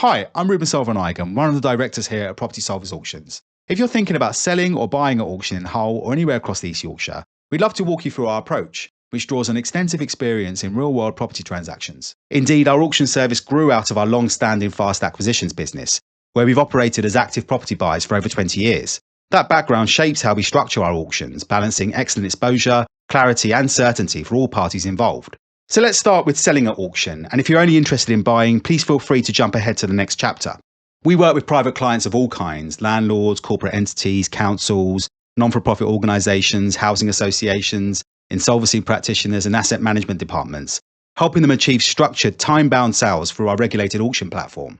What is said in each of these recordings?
Hi, I'm Ruban Selvanayagam, one of the directors here at Property Solvers Auctions. If you're thinking about selling or buying at auction in Hull or anywhere across East Yorkshire, we'd love to walk you through our approach, which draws on extensive experience in real-world property transactions. Indeed, our auction service grew out of our long-standing fast acquisitions business, where we've operated as active property buyers for over 20 years. That background shapes how we structure our auctions, balancing excellent exposure, clarity and certainty for all parties involved. So let's start with selling at auction, and if you're only interested in buying, please feel free to jump ahead to the next chapter. We work with private clients of all kinds: landlords, corporate entities, councils, non-for-profit organisations, housing associations, insolvency practitioners and asset management departments, helping them achieve structured, time-bound sales through our regulated auction platform.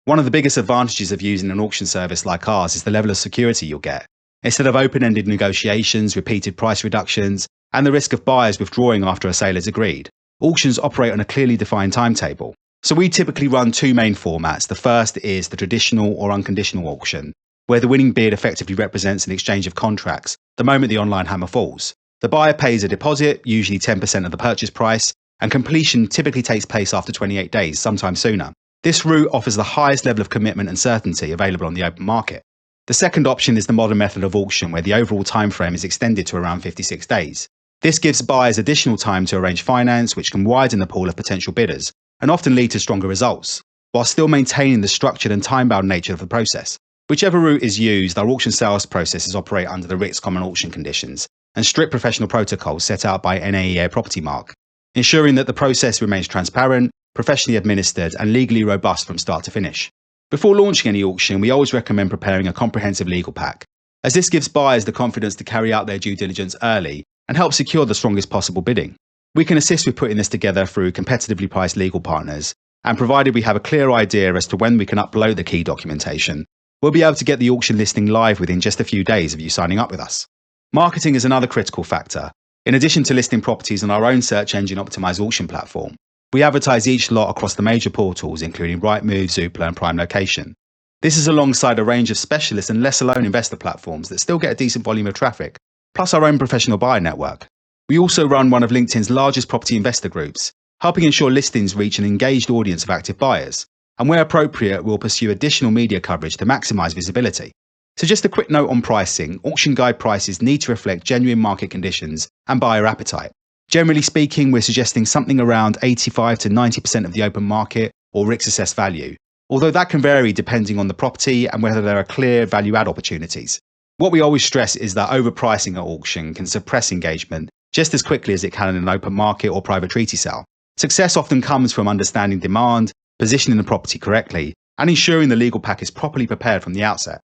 One of the biggest advantages of using an auction service like ours is the level of security you'll get. Instead of open-ended negotiations, repeated price reductions, and the risk of buyers withdrawing after a sale is agreed, auctions operate on a clearly defined timetable. So we typically run two main formats. The first is the traditional or unconditional auction, where the winning bid effectively represents an exchange of contracts the moment the online hammer falls. The buyer pays a deposit, usually 10% of the purchase price, and completion typically takes place after 28 days, sometimes sooner. This route offers the highest level of commitment and certainty available on the open market. The second option is the modern method of auction, where the overall timeframe is extended to around 56 days. This gives buyers additional time to arrange finance, which can widen the pool of potential bidders and often lead to stronger results, while still maintaining the structured and time-bound nature of the process. Whichever route is used, our auction sales processes operate under the RICS Common Auction conditions and strict professional protocols set out by NAEA Property Mark, ensuring that the process remains transparent, professionally administered and legally robust from start to finish. Before launching any auction, we always recommend preparing a comprehensive legal pack, as this gives buyers the confidence to carry out their due diligence early and help secure the strongest possible bidding. We can assist with putting this together through competitively priced legal partners, and provided we have a clear idea as to when we can upload the key documentation, we'll be able to get the auction listing live within just a few days of you signing up with us. Marketing is another critical factor. In addition to listing properties on our own search engine optimized auction platform, we advertise each lot across the major portals including Rightmove, Zoopla and Prime Location. This is alongside a range of specialist and lesser-known investor platforms that still get a decent volume of traffic, plus our own professional buyer network. We also run one of LinkedIn's largest property investor groups, helping ensure listings reach an engaged audience of active buyers. And where appropriate, we'll pursue additional media coverage to maximise visibility. So just a quick note on pricing: auction guide prices need to reflect genuine market conditions and buyer appetite. Generally speaking, we're suggesting something around 85 to 90% of the open market or RICS assessed value, although that can vary depending on the property and whether there are clear value-add opportunities. What we always stress is that overpricing at auction can suppress engagement just as quickly as it can in an open market or private treaty sale. Success often comes from understanding demand, positioning the property correctly, and ensuring the legal pack is properly prepared from the outset.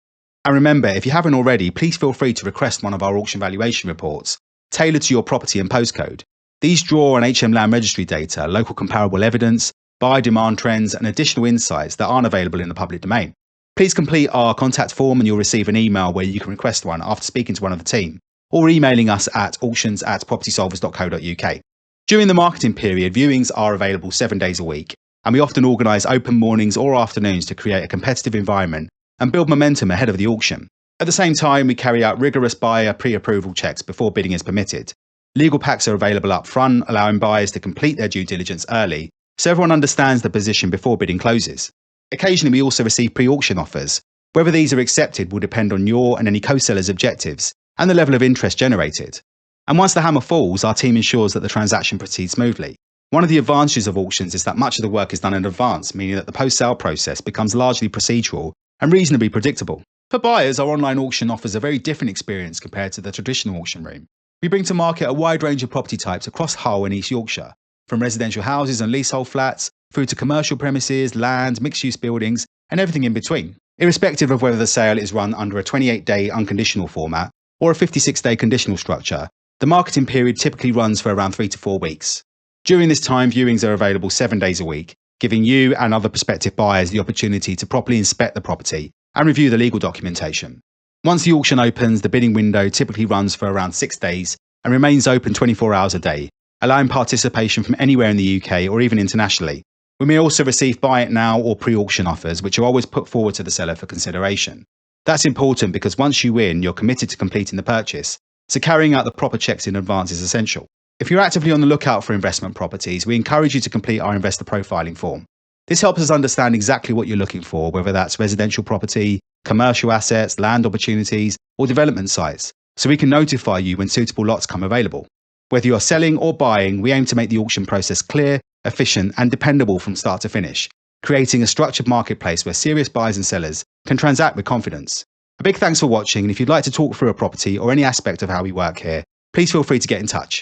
And remember, if you haven't already, please feel free to request one of our auction valuation reports tailored to your property and postcode. These draw on HM Land Registry data, local comparable evidence, buyer demand trends, and additional insights that aren't available in the public domain. Please complete our contact form and you'll receive an email where you can request one after speaking to one of the team, or emailing us at auctions@propertysolvers.co.uk. During the marketing period, viewings are available 7 days a week, and we often organise open mornings or afternoons to create a competitive environment and build momentum ahead of the auction. At the same time, we carry out rigorous buyer pre-approval checks before bidding is permitted. Legal packs are available up front, allowing buyers to complete their due diligence early, so everyone understands the position before bidding closes. Occasionally, we also receive pre-auction offers. Whether these are accepted will depend on your and any co-seller's objectives and the level of interest generated. And once the hammer falls, our team ensures that the transaction proceeds smoothly. One of the advantages of auctions is that much of the work is done in advance, meaning that the post-sale process becomes largely procedural and reasonably predictable. For buyers, our online auction offers a very different experience compared to the traditional auction room. We bring to market a wide range of property types across Hull and East Yorkshire, from residential houses and leasehold flats through to commercial premises, land, mixed-use buildings, and everything in between. Irrespective of whether the sale is run under a 28-day unconditional format or a 56-day conditional structure, the marketing period typically runs for around 3 to 4 weeks. During this time, viewings are available 7 days a week, giving you and other prospective buyers the opportunity to properly inspect the property and review the legal documentation. Once the auction opens, the bidding window typically runs for around 6 days and remains open 24 hours a day, allowing participation from anywhere in the UK or even internationally. We may also receive buy it now or pre-auction offers, which are always put forward to the seller for consideration. That's important because once you win, you're committed to completing the purchase, so carrying out the proper checks in advance is essential. If you're actively on the lookout for investment properties, we encourage you to complete our investor profiling form. This helps us understand exactly what you're looking for, whether that's residential property, commercial assets, land opportunities, or development sites, so we can notify you when suitable lots come available. Whether you're selling or buying, we aim to make the auction process clear, efficient, and dependable from start to finish, creating a structured marketplace where serious buyers and sellers can transact with confidence. A big thanks for watching, and if you'd like to talk through a property or any aspect of how we work here, please feel free to get in touch.